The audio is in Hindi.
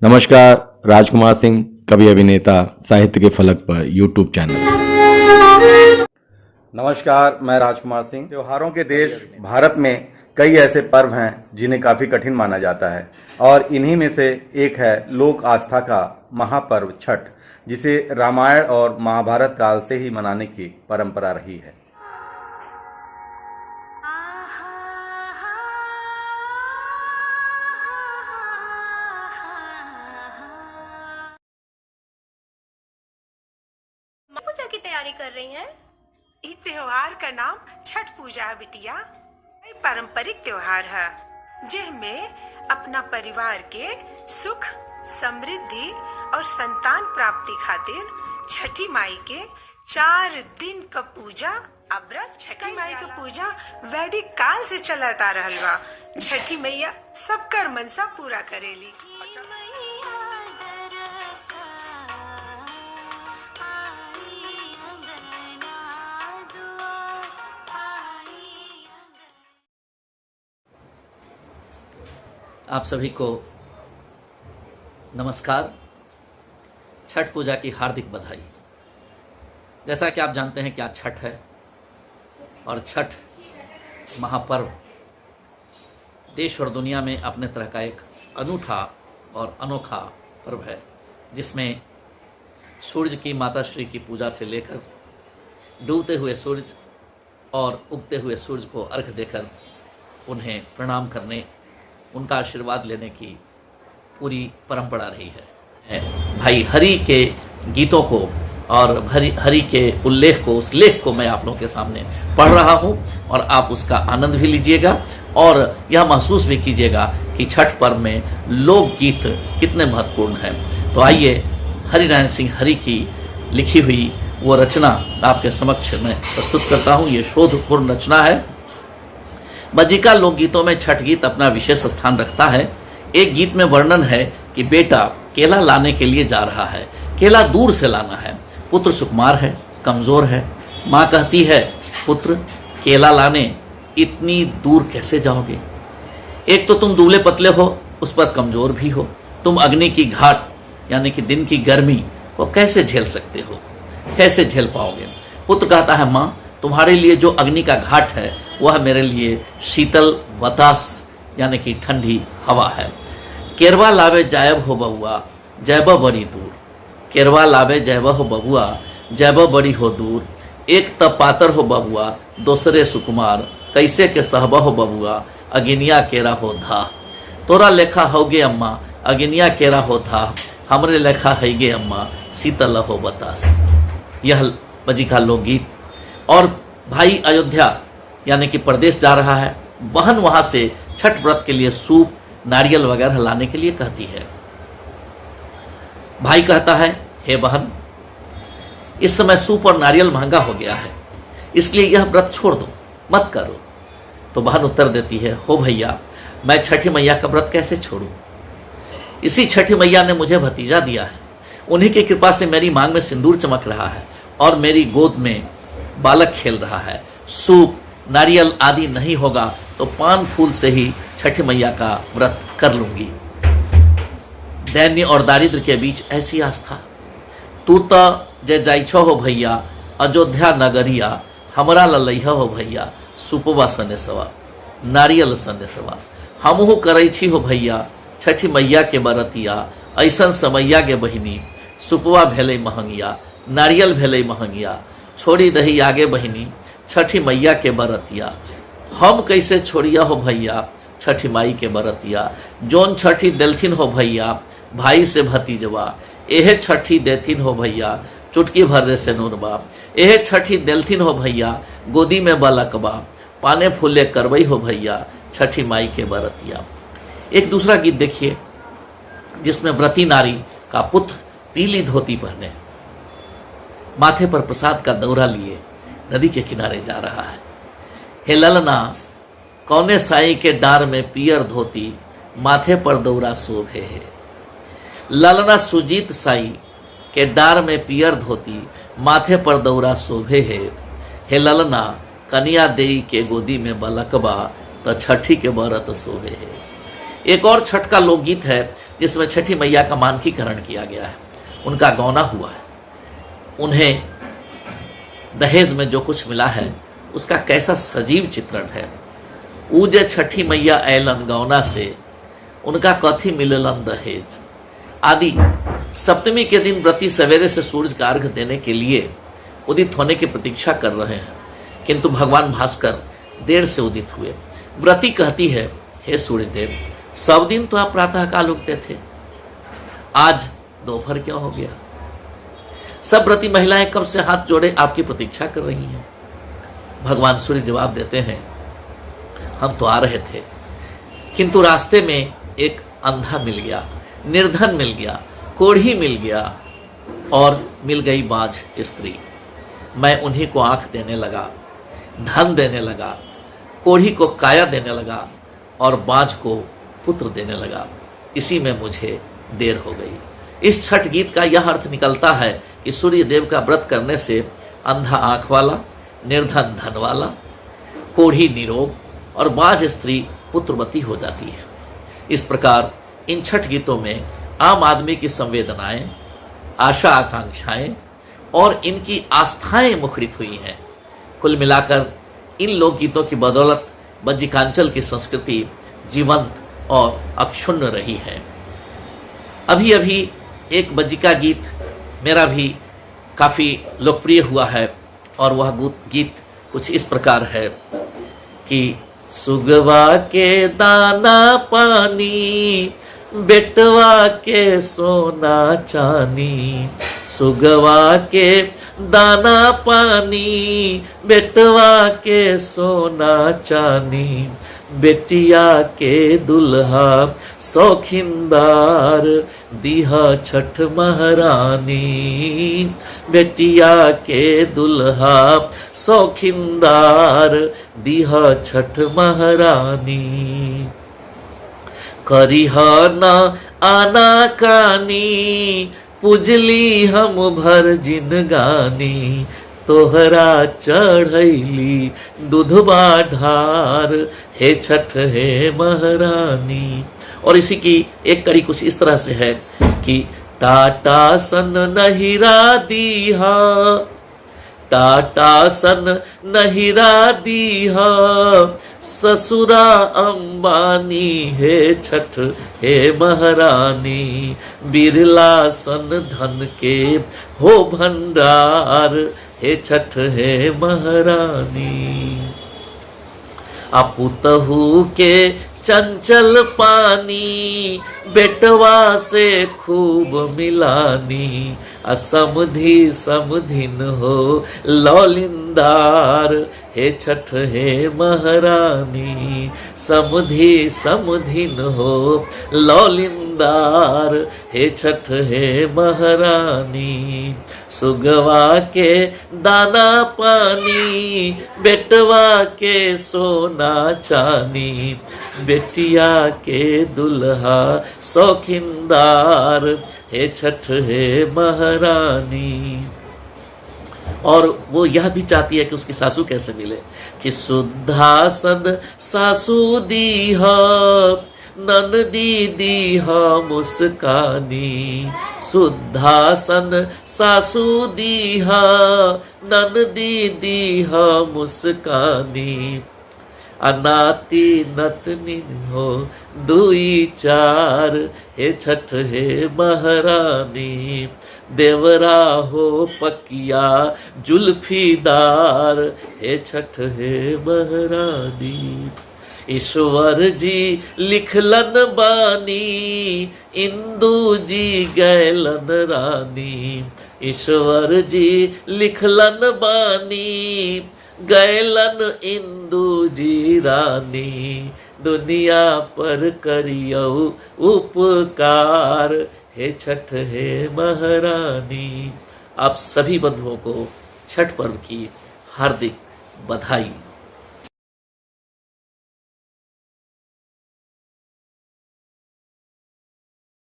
नमस्कार, राजकुमार सिंह, कवि अभिनेता, साहित्य के फलक पर यूट्यूब चैनल। नमस्कार, मैं राजकुमार सिंह। त्योहारों के देश भारत में कई ऐसे पर्व हैं जिन्हें काफी कठिन माना जाता है और इन्हीं में से एक है लोक आस्था का महापर्व छठ, जिसे रामायण और महाभारत काल से ही मनाने की परंपरा रही है। पूजा की तैयारी कर रही हैं? इस त्योहार का नाम छठ पूजा है बिटिया। ये पारंपरिक त्योहार है जिसमें अपना परिवार के सुख समृद्धि और संतान प्राप्ति खातिर छठी माई के 4 दिन का पूजा अव्रत छठी माई का पूजा वैदिक काल से चलत आ रहल बा। छठी मैया सबकर मनसा पूरा करेली। आप सभी को नमस्कार। छठ पूजा की हार्दिक बधाई। जैसा कि आप जानते हैं कि आज छठ है और छठ महापर्व देश और दुनिया में अपने तरह का एक अनूठा और अनोखा पर्व है, जिसमें सूर्य की माता श्री की पूजा से लेकर डूबते हुए सूर्य और उगते हुए सूर्य को अर्घ देकर उन्हें प्रणाम करने, उनका आशीर्वाद लेने की पूरी परंपरा रही है। भाई हरि के गीतों को और हरि के उल्लेख को, उस लेख को मैं आप लोगों के सामने पढ़ रहा हूं और आप उसका आनंद भी लीजिएगा और यह महसूस भी कीजिएगा कि छठ पर्व में लोकगीत कितने महत्वपूर्ण हैं। तो आइए हरिनारायण सिंह हरि की लिखी हुई वो रचना आपके समक्ष में प्रस्तुत करता हूं। ये शोधपूर्ण रचना है। बज्जिका लोकगीतों में छठ गीत अपना विशेष स्थान रखता है। एक गीत में वर्णन है कि बेटा केला लाने के लिए जा रहा है। केला दूर से लाना है। पुत्र सुकुमार है, कमजोर है। माँ कहती है, पुत्र केला लाने इतनी दूर कैसे जाओगे? एक तो तुम दुबले पतले हो, उस पर कमजोर भी हो। तुम अग्नि की घाट यानी कि दिन की गर्मी को कैसे झेल सकते हो? कैसे झेल पाओगे? पुत्र कहता है, माँ तुम्हारे लिए जो अग्नि का घाट है वह मेरे लिए शीतल बतास यानी कि ठंडी हवा है। केरवा लावे जायब हो बबुआ जैब बड़ी दूर। केरवा लावे जैब हो बबुआ जैब बड़ी हो दूर। एक तब पातर हो बबुआ दूसरे सुकुमार। कैसे के सहबा हो बबुआ अगिनिया केरा हो धा। तोरा लेखा होगे अम्मा अगिनिया केरा हो धा। हमरे लेखा हैगे अम्मा शीतल हो बतास। यह बज्जिका लोकगीत। और भाई अयोध्या यानी कि प्रदेश जा रहा है। बहन वहां से छठ व्रत के लिए सूप नारियल वगैरह लाने के लिए कहती है। भाई कहता है, हे बहन इस समय सूप और नारियल महंगा हो गया है, इसलिए यह व्रत छोड़ दो, मत करो। तो बहन उत्तर देती है, हो भैया मैं छठी मैया का व्रत कैसे छोड़ूं? इसी छठी मैया ने मुझे भतीजा दिया है। उन्हीं की कृपा से मेरी मांग में सिंदूर चमक रहा है और मेरी गोद में बालक खेल रहा है। सूप नारियल आदि नहीं होगा तो पान फूल से ही छठी मैया का व्रत कर लूंगी। दैन्य और दारिद्र के बीच ऐसी आस्था। तू तो जे जाइछो हो भैया अयोध्या नगरिया। हमरा ललैह हो भैया सुपवा सनेसवा नारियल सनेसवा। हमहू करैछी हो भैया छठी मैया के बरतिया। ऐसन समैया के बहिनी सुपवा भेलै महंगिया नारियल भेलै महंगिया। छोड़ी दही आगे बहिनी छठी मैया के बरतिया। हम कैसे छोड़िया हो भैया छठी माई के बरतिया। जोन छठी देलथिन हो भैया भाई से भतीजवा। एहे छठी देथिन हो भैया चुटकी भर से नूरबा। एहे छठी देलथिन हो भैया गोदी में बालकबा। पाने फूले करवई हो भैया छठी माई के बरतिया। एक दूसरा गीत देखिए जिसमें व्रती नारी का पुत्र पीली धोती पहने माथे पर प्रसाद का दौरा लिए नदी के किनारे जा रहा है। हे ललना कौने साई के डार में पियर धोती माथे पर दौरा शोभे है। ललना सुजीत साई के डार में पियर धोती माथे पर दौरा शोभे है। हे ललना कनिया देई के गोदी में बलकबा तो छठी के बरत शोभे है। एक और छठ का लोकगीत है जिसमें छठी मैया का मानकीकरण किया गया है, उनका गौना हुआ है, उन्हें दहेज में जो कुछ मिला है उसका कैसा सजीव चित्रण है। ऊजे छठी मैया ऐलन गौना से, उनका कथी मिललन दहेज आदि। सप्तमी के दिन व्रती सवेरे से सूरज का अर्घ देने के लिए उदित होने की प्रतीक्षा कर रहे हैं, किंतु भगवान भास्कर देर से उदित हुए। व्रती कहती है, हे सूरज देव, सब दिन तो आप प्रातः काल उगते थे, आज दोपहर क्यों हो गया? सब व्रती महिलाएं कब से हाथ जोड़े आपकी प्रतीक्षा कर रही हैं। भगवान सूर्य जवाब देते हैं, हम तो आ रहे थे, किंतु रास्ते में एक अंधा मिल गया, निर्धन मिल गया, कोढ़ी मिल गया और मिल गई बाझ स्त्री। मैं उन्हीं को आंख देने लगा, धन देने लगा, कोढ़ी को काया देने लगा और बाझ को पुत्र देने लगा। इसी में मुझे देर हो गई। इस छठ गीत का यह अर्थ निकलता है कि सूर्य देव का व्रत करने से अंधा आंख वाला, निर्धन धन वाला, कोढ़ी निरोग और बाझ स्त्री पुत्रवती हो जाती है। इस प्रकार इन छठ गीतों में आम आदमी की संवेदनाएं, आशा आकांक्षाएं और इनकी आस्थाएं मुखरित हुई हैं। कुल मिलाकर इन लोकगीतों की बदौलत बज्जिकांचल की संस्कृति जीवंत और अक्षुण्ण रही है। अभी अभी एक बज्जिका गीत मेरा भी काफी लोकप्रिय हुआ है और वह गीत कुछ इस प्रकार है कि सुगवा के दाना पानी, बेटवा के सोना चानी। सुगवा के दाना पानी, बेटवा के सोना चानी। बेटिया के दुल्हा शौखिनदार, दिहा छठ महारानी। बेटिया के दुल्हा शौखिनदार, दिहा छठ महारानी। करिहा ना आना कानी, पुजली हम भर जिनगानी। तोहरा चढ़ैली दूधबा ढार, हे छठ हे महारानी। और इसी की एक कड़ी कुछ इस तरह से है कि टाटा सन नहिरा दीहा, टाटा सन नहिरा दीहा। ससुरा अंबानी, हे छठ हे महारानी। बिरला सन धन के हो भंडार, हे छठ हे महारानी। अपुतहू के चंचल पानी, बेटवा से खूब मिलानी। असमधि समधिन हो लौलिंदार, हे छठ हे महारानी। समधि समधिन हो लौलिंदार, हे छठ हे महारानी। सुगवा के दाना पानी, बेटवा के सोना चानी। बेटिया के दुल्हा शौखिनदार, हे छठ हे महारानी। और वो यह भी चाहती है कि उसकी सासू कैसे मिले, कि शुद्धासन सासू दीहा, ननदी दीहा मुस्कानी। शुद्धासन सासू दीहा, ननदी दीहा मुस्कानी। अनाति नतनी हो दुई चार, हे छठ हे महारानी। देवरा हो पकिया जुल्फीदार, हे छठ हे महारानी। ईश्वर जी लिखलन बानी, इंदू जी गैलन रानी। ईश्वर जी लिखलन बानी, गैलन इंदू जी रानी। दुनिया पर करियो उपकार, हे छठ हे महारानी। आप सभी बंधुओं को छठ पर्व की हार्दिक बधाई।